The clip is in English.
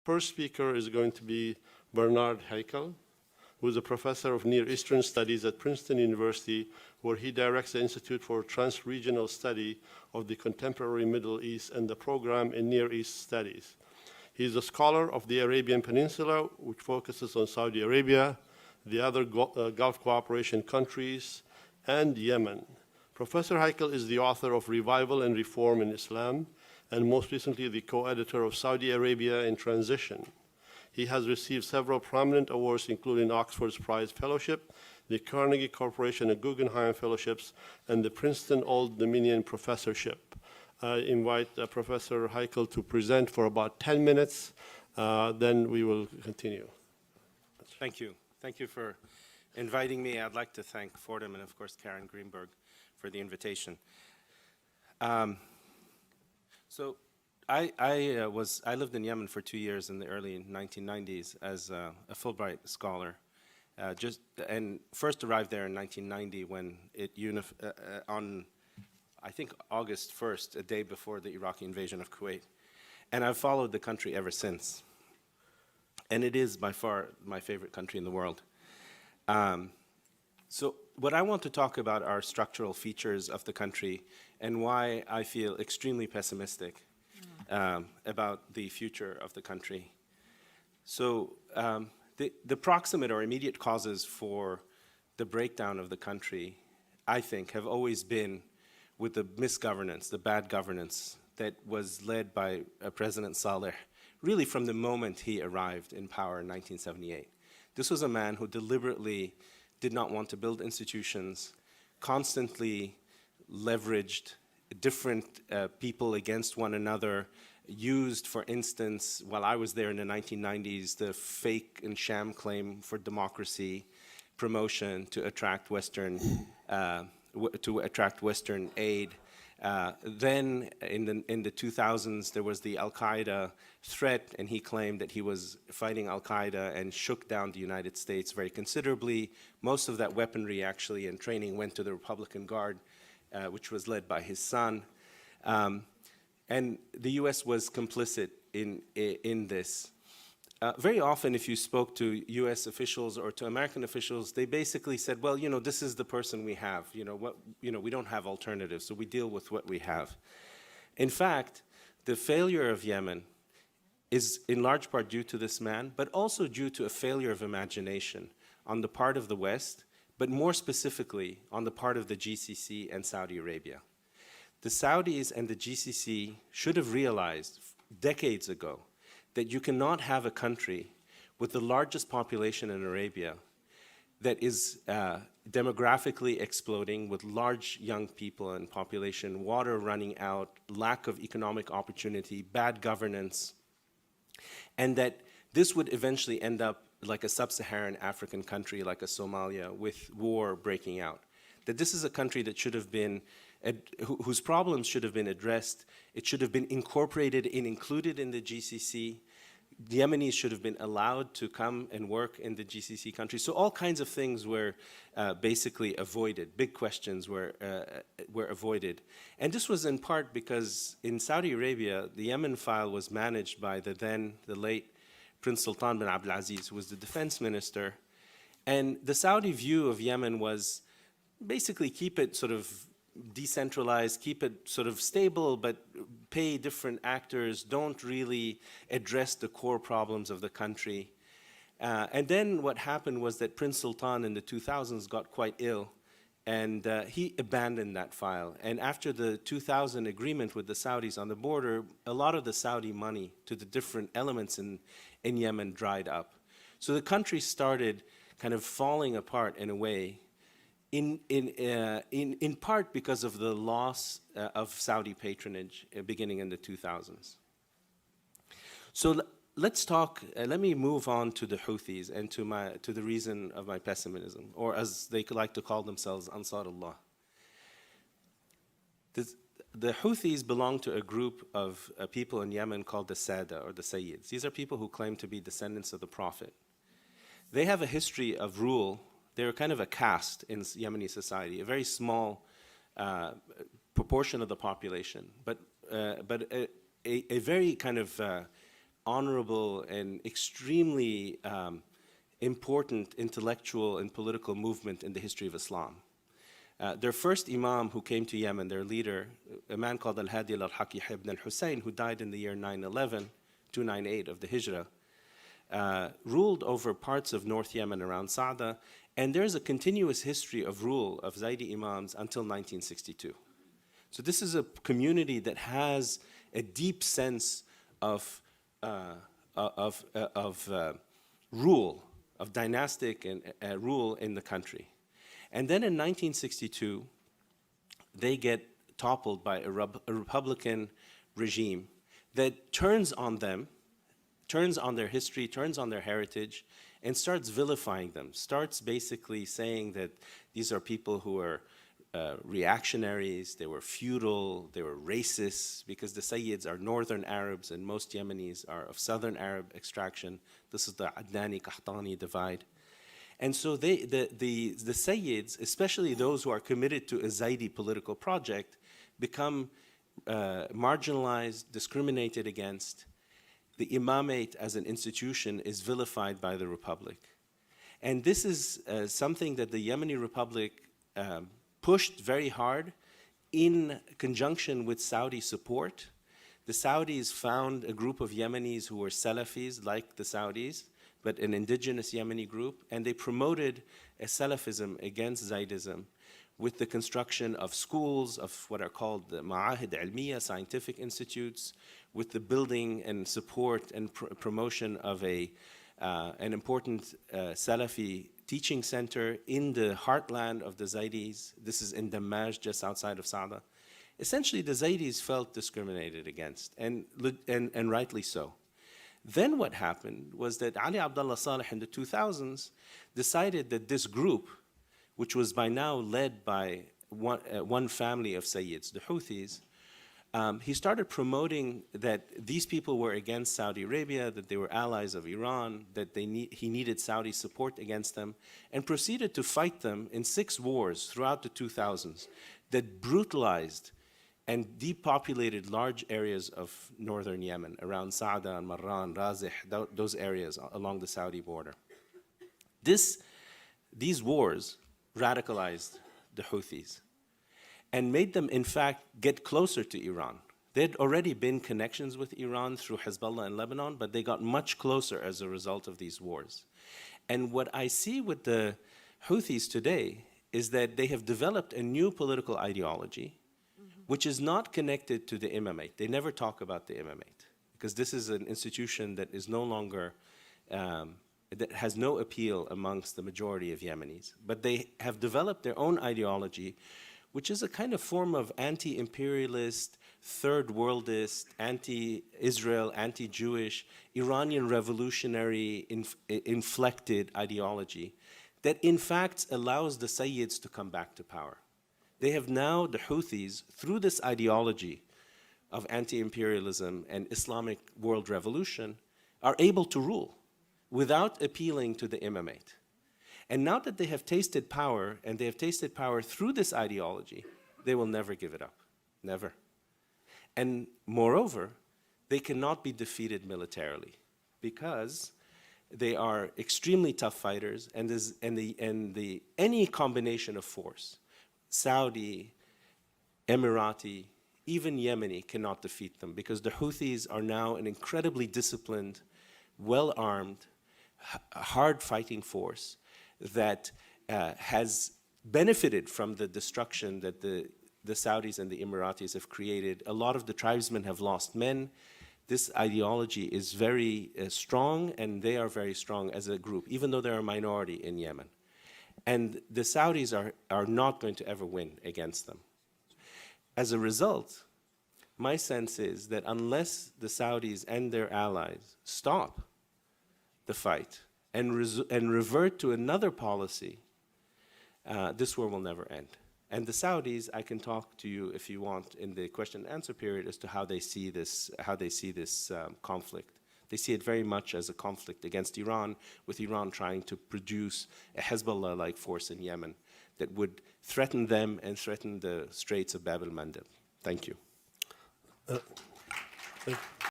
First speaker is going to be Bernard Haykel, who is a professor of Near Eastern Studies at Princeton University, where he directs the Institute for Transregional Study of the Contemporary Middle East and the program in Near East Studies. He is a scholar of the Arabian Peninsula, which focuses on Saudi Arabia, the other Gulf cooperation countries, and Yemen. Professor Haykel is the author of Revival and Reform in Islam, and most recently the co-editor of Saudi Arabia in Transition. He has received several prominent awards, including Oxford's Prize Fellowship, the Carnegie Corporation and Guggenheim Fellowships, and the Princeton Old Dominion Professorship. I invite Professor Haykel to present for about 10 minutes, then we will continue. Thank you. Thank you for inviting me. I'd like to thank Fordham and, of course, Karen Greenberg for the invitation. So I lived in Yemen for 2 years in the early 1990s as a Fulbright scholar, and first arrived there in 1990 when it on, I think, August 1st, a day before the Iraqi invasion of Kuwait. And I've followed the country ever since. And it is by far my favorite country in the world. So what I want to talk about are structural features of the country and why I feel extremely pessimistic about the future of the country. So the proximate or immediate causes for the breakdown of the country, I think, have always been with the misgovernance, the bad governance that was led by President Saleh, really from the moment he arrived in power in 1978. This was a man who deliberately did not want to build institutions, constantly leveraged different people against one another, used, for instance, while I was there in the 1990s, the fake and sham claim for democracy promotion to attract Western aid. Then in the 2000s, there was the Al-Qaeda threat, and he claimed that he was fighting Al-Qaeda and shook down the United States very considerably. Most of that weaponry actually and training went to the Republican Guard, which was led by his son. And the US was complicit in this. Very often, if you spoke to US officials or to American officials, they basically said, well, this is the person we have. We don't have alternatives, so we deal with what we have. In fact, the failure of Yemen is in large part due to this man, but also due to a failure of imagination on the part of the West, but more specifically on the part of the GCC and Saudi Arabia. The Saudis and the GCC should have realized decades ago that you cannot have a country with the largest population in Arabia that is demographically exploding with large young people and population, water running out, lack of economic opportunity, bad governance, and that this would eventually end up like a sub-Saharan African country like a Somalia with war breaking out. That this is a country that should have been, whose problems should have been addressed. It should have been incorporated and included in the GCC. The Yemenis should have been allowed to come and work in the GCC countries. So all kinds of things were basically avoided. Big questions were avoided. And this was in part because in Saudi Arabia, the Yemen file was managed by the late Prince Sultan bin Abdulaziz, who was the defense minister. And the Saudi view of Yemen was basically keep it sort of decentralized, keep it sort of stable, but pay different actors, don't really address the core problems of the country. And then what happened was that Prince Sultan in the 2000s got quite ill, and he abandoned that file. And after the 2000 agreement with the Saudis on the border, a lot of the Saudi money to the different elements in Yemen dried up. So the country started kind of falling apart in a way, in part because of the loss of Saudi patronage beginning in the 2000s. So let's talk, let me move on to the Houthis and to the reason of my pessimism, or as they like to call themselves, Ansarullah. The Houthis belong to a group of people in Yemen called the Sada, or the Sayyids. These are people who claim to be descendants of the Prophet. They have a history of rule. They're kind of a caste in Yemeni society, a very small proportion of the population, but a very kind of honorable and extremely important intellectual and political movement in the history of Islam. Their first imam who came to Yemen, their leader, a man called Al-Hadi al-Haqi ibn al-Hussein, who died in the year 911, 298 of the Hijrah, ruled over parts of North Yemen around Sa'da, and there's a continuous history of rule of Zaydi imams until 1962. So this is a community that has a deep sense of rule, of dynastic and rule in the country. And then in 1962, they get toppled by a Republican regime that turns on them, turns on their history, turns on their heritage, and starts vilifying them, starts basically saying that these are people who are reactionaries, they were feudal, they were racist, because the Sayyids are northern Arabs and most Yemenis are of southern Arab extraction. This is the Adnani-Qahtani divide. And so the Sayyids, especially those who are committed to a Zaydi political project, become marginalized, discriminated against. The imamate as an institution is vilified by the Republic. And this is something that the Yemeni Republic pushed very hard in conjunction with Saudi support. The Saudis found a group of Yemenis who were Salafis, like the Saudis, but an indigenous Yemeni group, and they promoted a Salafism against Zaydism with the construction of schools, of what are called the Ma'ahid Ilmiya, scientific institutes, with the building and support and promotion of an important Salafi teaching center in the heartland of the Zaydis. This is in Dammaj, just outside of Sa'da. Essentially, the Zaydis felt discriminated against, and rightly so. Then what happened was that Ali Abdullah Saleh in the 2000s decided that this group, which was by now led by one family of Sayyids, the Houthis, he started promoting that these people were against Saudi Arabia, that they were allies of Iran, that he needed Saudi support against them, and proceeded to fight them in 6 wars throughout the 2000s that brutalized and depopulated large areas of northern Yemen, around Sa'da and Marran, Razih, those areas along the Saudi border. These wars radicalized the Houthis and made them, in fact, get closer to Iran. There had already been connections with Iran through Hezbollah in Lebanon, but they got much closer as a result of these wars. And what I see with the Houthis today is that they have developed a new political ideology, which is not connected to the imamate. They never talk about the imamate, because this is an institution that is no longer, that has no appeal amongst the majority of Yemenis. But they have developed their own ideology, which is a kind of form of anti-imperialist, third worldist, anti-Israel, anti-Jewish, Iranian revolutionary inflected ideology that in fact allows the Sayyids to come back to power. They have now, the Houthis, through this ideology of anti-imperialism and Islamic world revolution, are able to rule without appealing to the imamate. And now that they have tasted power, and they have tasted power through this ideology, they will never give it up, never. And moreover, they cannot be defeated militarily because they are extremely tough fighters, and any combination of force, Saudi, Emirati, even Yemeni cannot defeat them, because the Houthis are now an incredibly disciplined, well-armed, hard-fighting force that has benefited from the destruction that the Saudis and the Emiratis have created. A lot of the tribesmen have lost men. This ideology is very strong, and they are very strong as a group, even though they're a minority in Yemen. And the Saudis are not going to ever win against them. As a result, my sense is that unless the Saudis and their allies stop the fight and revert to another policy, this war will never end. And the Saudis, I can talk to you if you want in the question and answer period as to how they see this, conflict. They see it very much as a conflict against Iran, with Iran trying to produce a Hezbollah-like force in Yemen that would threaten them and threaten the Straits of Bab el-Mandeb. Thank you.